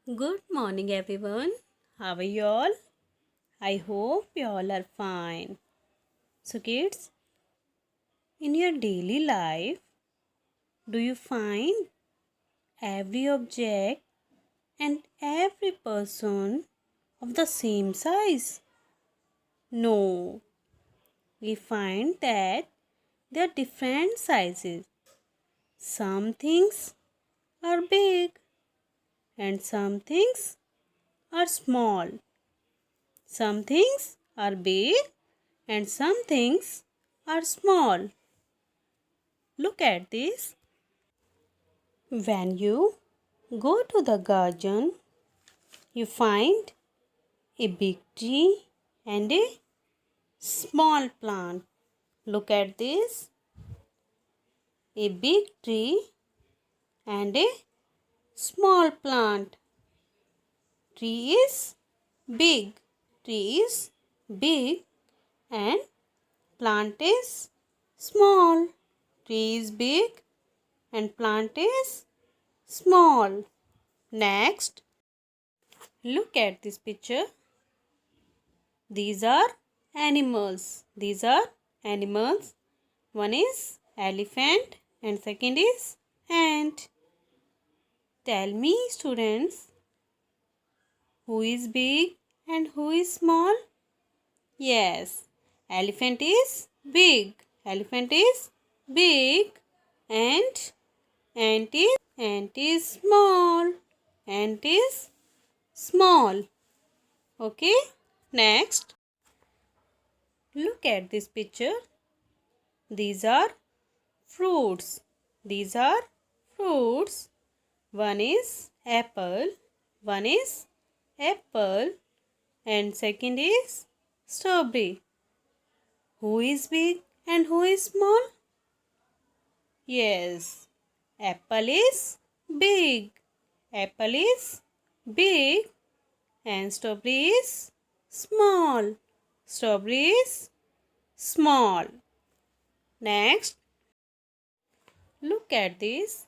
Good morning, everyone. How are you all? I hope you all are fine. So, kids, in your daily life, do you find every object and every person of the same size? No, we find that there are different sizes. Some things are big and some things are small. Some things are big and some things are small. Look at this. When you go to the garden, you find a big tree and a small plant. Look at this. A big tree and a small plant. Tree is big. Tree is big and plant is small. Tree is big and plant is small. Next, look at this picture. These are animals. These are animals. One is elephant and second is ant. Tell me, students, who is big and who is small? Yes, elephant is big. Elephant is big and ant is small. Ant is small. Okay, next, look at this picture. These are fruits. These are fruits. One is apple. One is apple. And second is strawberry. Who is big and who is small? Yes, apple is big. Apple is big and strawberry is small. Strawberry is small. Next, look at this.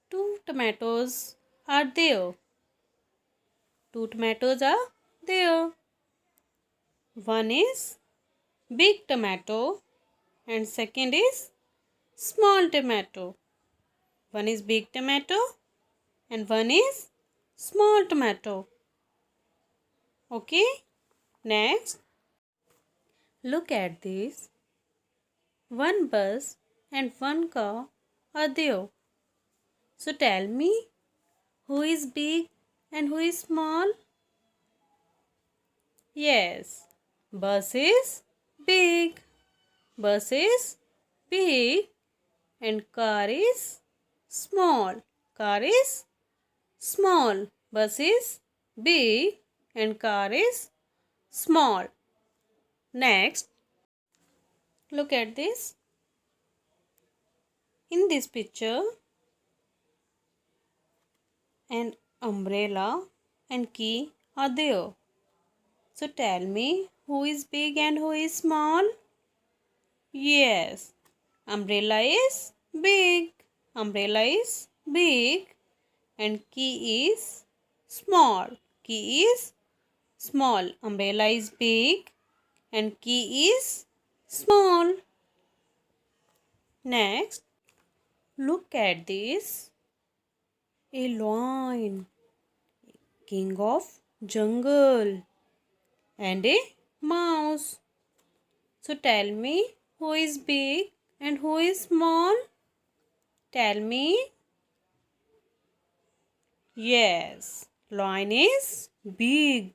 Two tomatoes are there. Two tomatoes are there. One is big tomato and second is small tomato. One is big tomato and one is small tomato. Okay? Next, look at this. One bus and one car are there. So tell me, who is big and who is small? Yes, bus is big. Bus is big and car is small. Car is small. Bus is big and car is small. Next, look at this. In this picture, an umbrella and key are there. So tell me, who is big and who is small? Yes, umbrella is big. Umbrella is big and key is small. Key is small. Umbrella is big and key is small. Next, look at this. A lion, king of jungle, and a mouse. So tell me, who is big and who is small? Tell me. Yes, lion is big.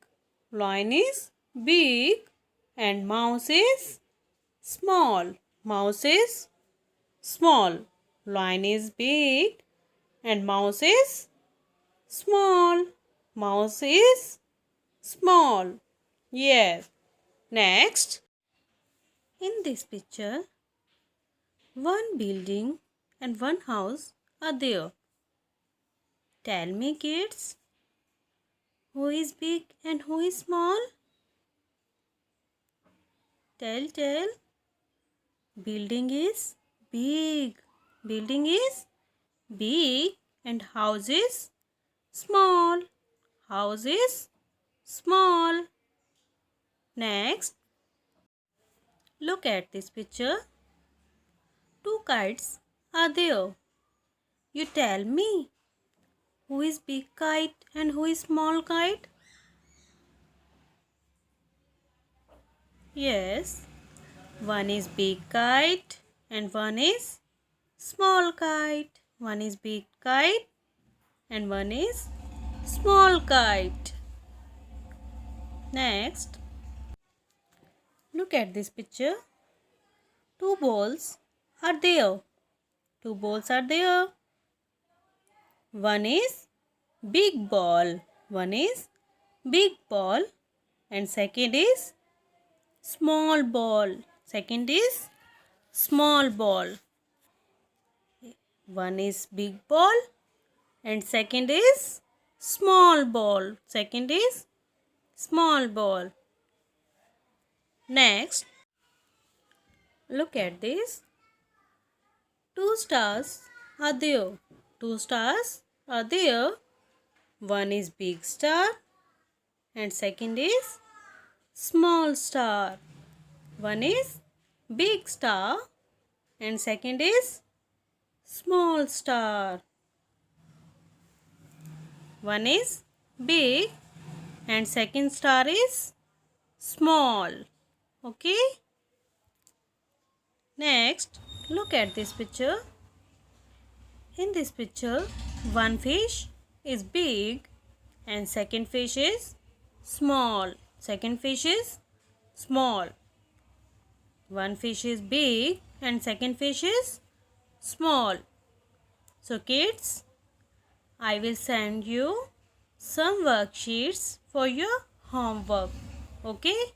Lion is big and mouse is small. Mouse is small. Lion is big and mouse is small. Mouse is small. Yes. Next, in this picture, one building and one house are there. Tell me, kids, who is big and who is small? Tell. Building is big. Building is big and house is small. House is small. Next, look at this picture. Two kites are there. You tell me, who is big kite and who is small kite? Yes, one is big kite and one is small kite. One is big kite and one is small kite. Next, look at this picture. Two balls are there. Two balls are there. One is big ball. One is big ball and second is small ball. Second is small ball. One is big ball and second is small ball. Second is small ball. Next, look at this. Two stars are there. Two stars are there. One is big star and second is small star. One is big star and second is small star. One is big and second star is small. Okay. Next, look at this picture. In this picture, one fish is big and second fish is small. Second fish is small. One fish is big and second fish is small. So kids, I will send you some worksheets for your homework. Okay?